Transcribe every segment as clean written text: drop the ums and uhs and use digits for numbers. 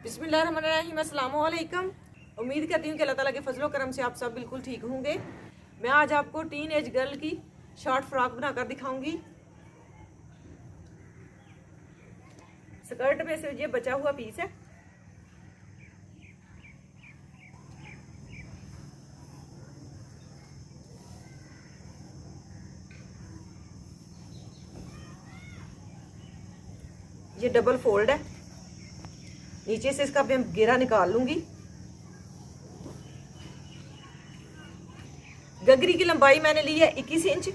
बिस्मिल्लाहिर्रहमानिर्रहीम, अस्सलाम वालेकुम। उम्मीद करती हूँ कि अल्लाह ताला के फजलो करम से आप सब बिल्कुल ठीक होंगे। मैं आज आपको टीन एज गर्ल की शॉर्ट फ्रॉक बनाकर दिखाऊंगी। स्कर्ट में से ये बचा हुआ पीस है। ये डबल फोल्ड है। नीचे से इसका मैं घेरा निकाल लूंगी। गगरी की लंबाई मैंने ली है 21 इंच।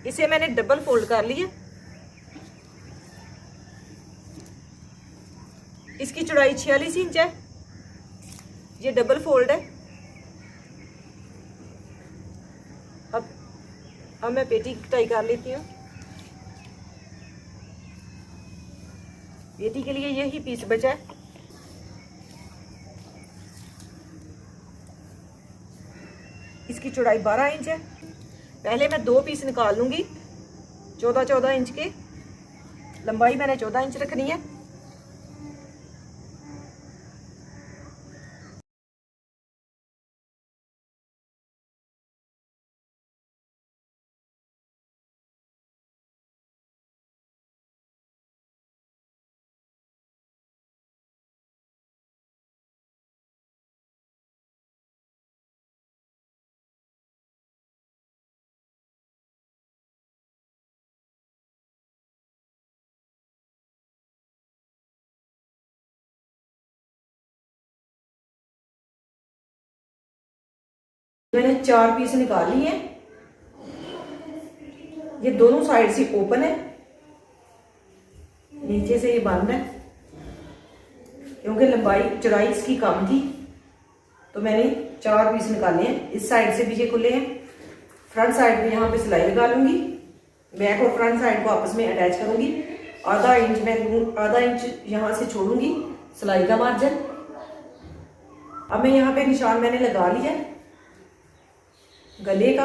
इसे मैंने डबल फोल्ड कर लिया। इसकी चौड़ाई 46 इंच है। ये डबल फोल्ड है। अब मैं पेटी कटाई कर लेती हूँ। पेटी के लिए यही पीस बचा है। इसकी चौड़ाई 12 इंच है। पहले मैं 2 पीस निकाल लूंगी 14-14 इंच के। लंबाई मैंने 14 इंच रखनी है। मैंने 4 पीस निकाल लिए हैं। ये दोनों साइड से ओपन है, नीचे से ये बंद है। क्योंकि लंबाई चौड़ाई इसकी कम थी तो मैंने 4 पीस निकाले हैं। इस साइड से भी ये खुले हैं। फ्रंट साइड पे यहाँ पे सिलाई लगा लूंगी। बैक और फ्रंट साइड को आपस में अटैच करूंगी। आधा इंच मैं आधा इंच यहाँ से छोड़ूंगी सिलाई का मार्जिन। अब मैं यहाँ पे निशान मैंने लगा लिया गले का।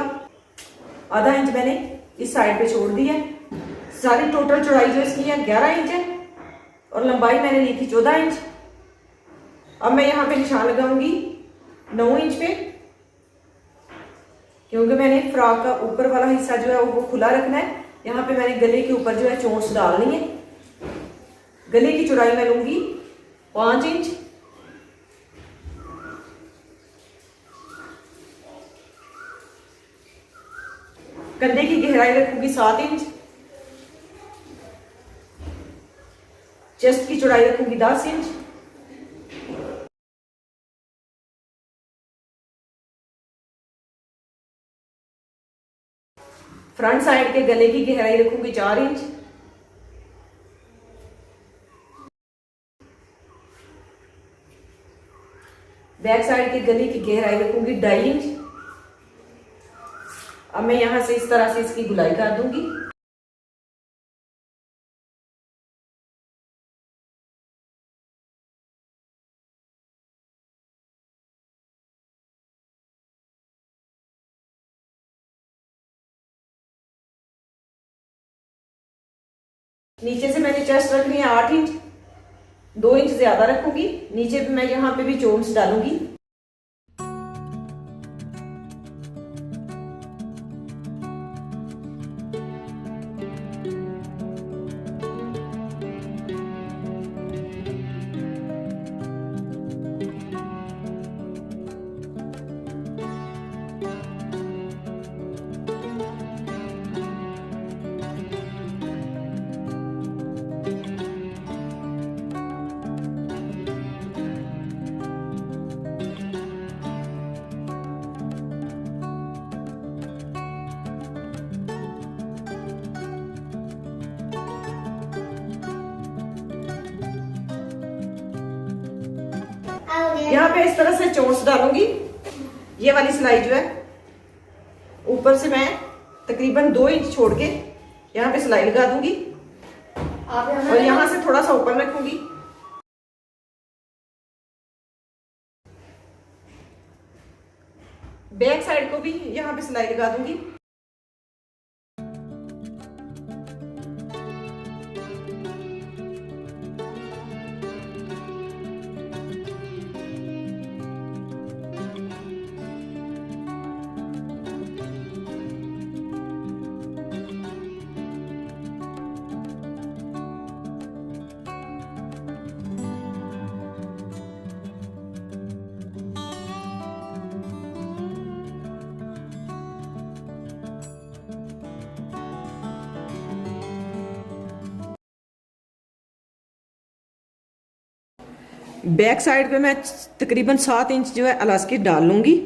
आधा इंच मैंने इस साइड पे छोड़ दिया। सारी टोटल चौड़ाई जो इसकी है 11 इंच है और लंबाई मैंने ली थी 14 इंच। अब मैं यहाँ पे निशान लगाऊंगी 9 इंच पे, क्योंकि मैंने फ्रॉक का ऊपर वाला हिस्सा जो है वो खुला रखना है। यहाँ पे मैंने गले के ऊपर जो है चोंच डालनी है। गले की चौड़ाई मैं लूंगी 5 इंच। कंधे की गहराई रखूंगी 7 इंच। चेस्ट की चौड़ाई रखूंगी 10 इंच। फ्रंट साइड के गले की गहराई रखूंगी 4 इंच। बैक साइड के गले की गहराई रखूंगी 2.5 इंच। अब मैं यहां से इस तरह से इसकी गुलाई कर दूंगी। नीचे से मैंने चेस्ट रखनी है 8 इंच। 2 इंच ज्यादा रखूंगी। नीचे भी मैं यहाँ पे भी चोंच डालूंगी। यहाँ पे इस तरह से चोंच डालूंगी। ये वाली सिलाई जो है ऊपर से मैं तकरीबन 2 इंच छोड़ के यहाँ पे सिलाई लगा दूंगी और यहाँ से थोड़ा सा ऊपर रखूंगी। बैक साइड को भी यहाँ पे सिलाई लगा दूंगी। बैक साइड पे मैं तकरीबन 7 इंच जो है इलास्टिक डाल लूंगी।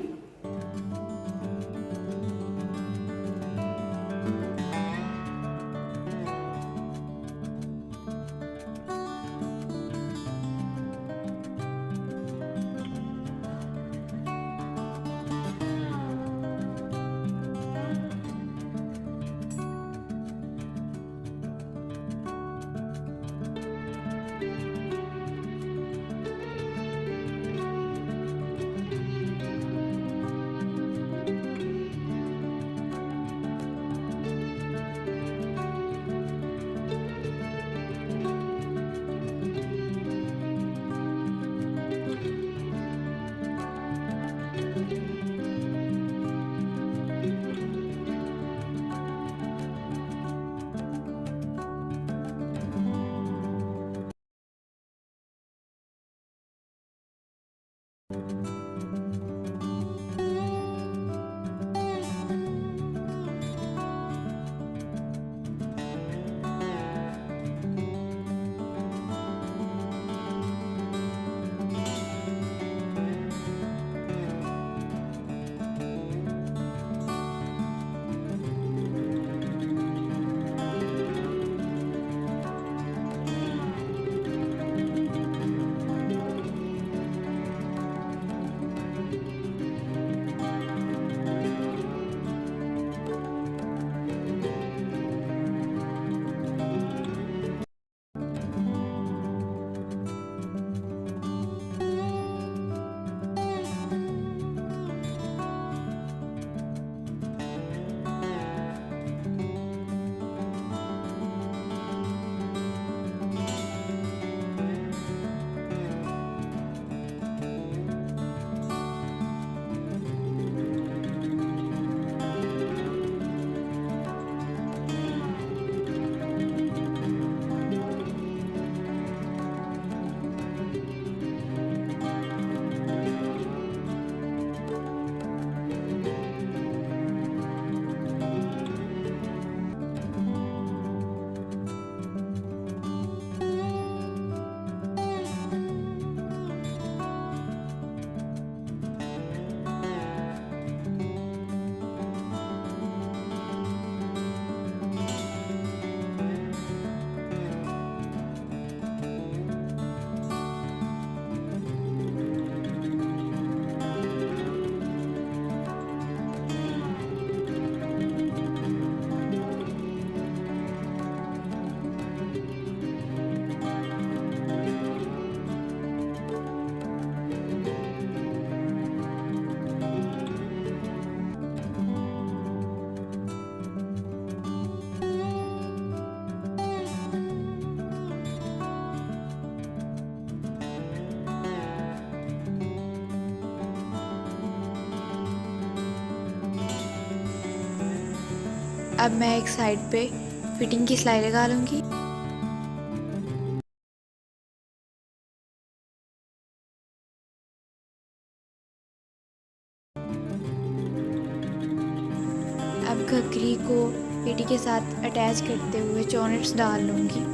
अब मैं एक साइड पे फिटिंग की सिलाई लगा लूँगी। अब घघरी को पेटी के साथ अटैच करते हुए चौनट्स डाल लूँगी।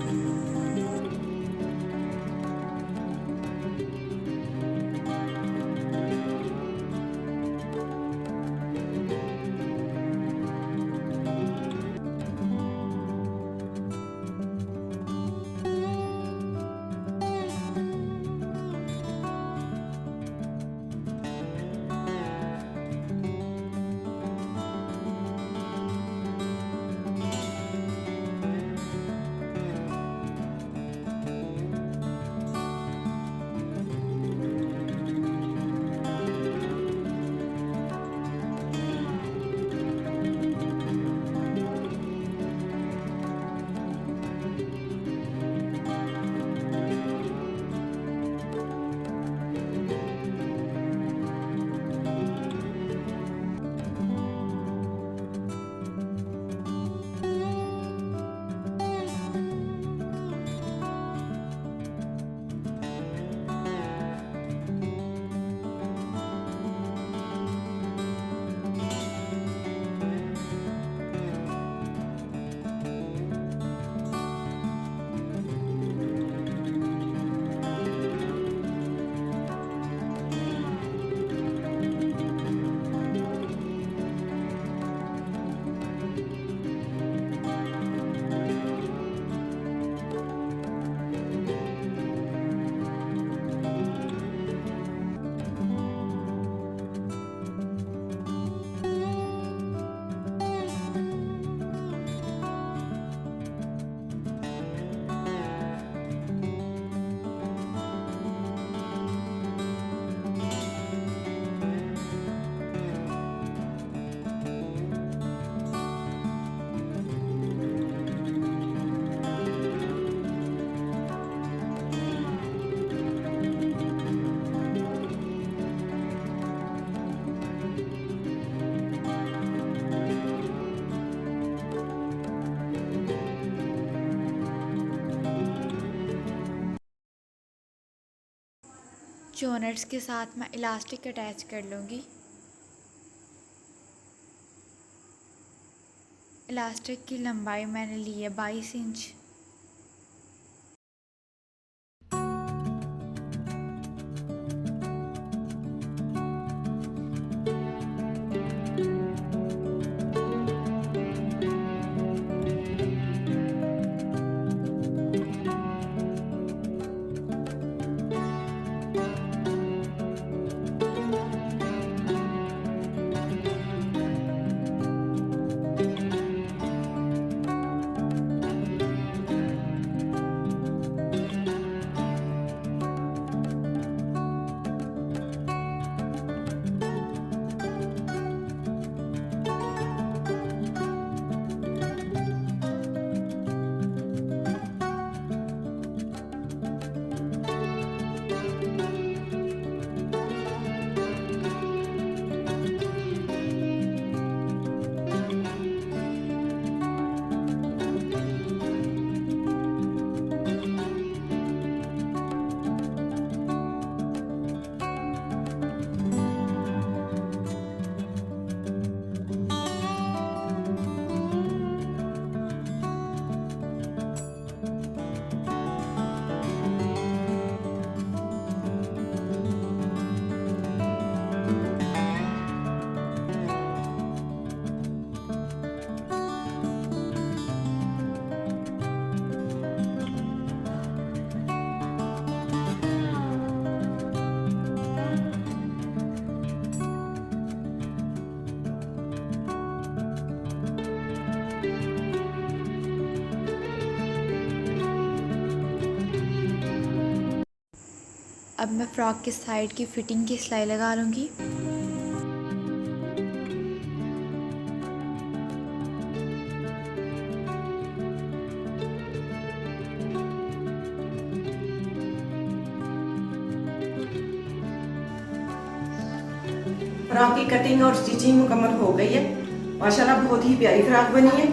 चोनट्स के साथ मैं इलास्टिक अटैच कर लूँगी। इलास्टिक की लंबाई मैंने ली है 22 इंच। अब मैं फ़्रॉक के साइड की फ़िटिंग की सिलाई लगा लूँगी। फ्रॉक की कटिंग और स्टिचिंग मुकम्मल हो गई है। माशाल्लाह बहुत ही प्यारी फ्रॉक बनी है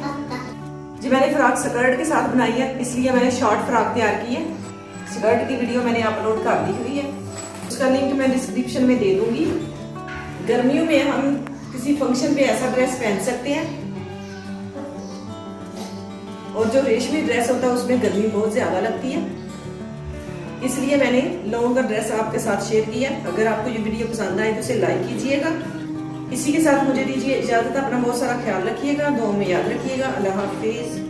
जी। मैंने फ्रॉक स्कर्ट के साथ बनाई है, इसलिए मैंने शॉर्ट फ्रॉक तैयार की है। स्कर्ट की वीडियो मैंने अपलोड कर दी हुई है, उसका लिंक मैं डिस्क्रिप्शन में दे दूंगी। गर्मियों में हम किसी फंक्शन पे ऐसा ड्रेस पहन सकते हैं, और जो रेशमी ड्रेस होता है उसमें गर्मी बहुत ज्यादा लगती है, इसलिए मैंने लॉन्ग का ड्रेस आपके साथ शेयर किया। अगर आपको ये वीडियो पसंद आए तो इसे लाइक कीजिएगा। इसी के साथ मुझे दीजिए इजाजत। अपना बहुत सारा ख्याल रखिएगा, दुआ में याद रखिएगा। अल्लाह हाफिज।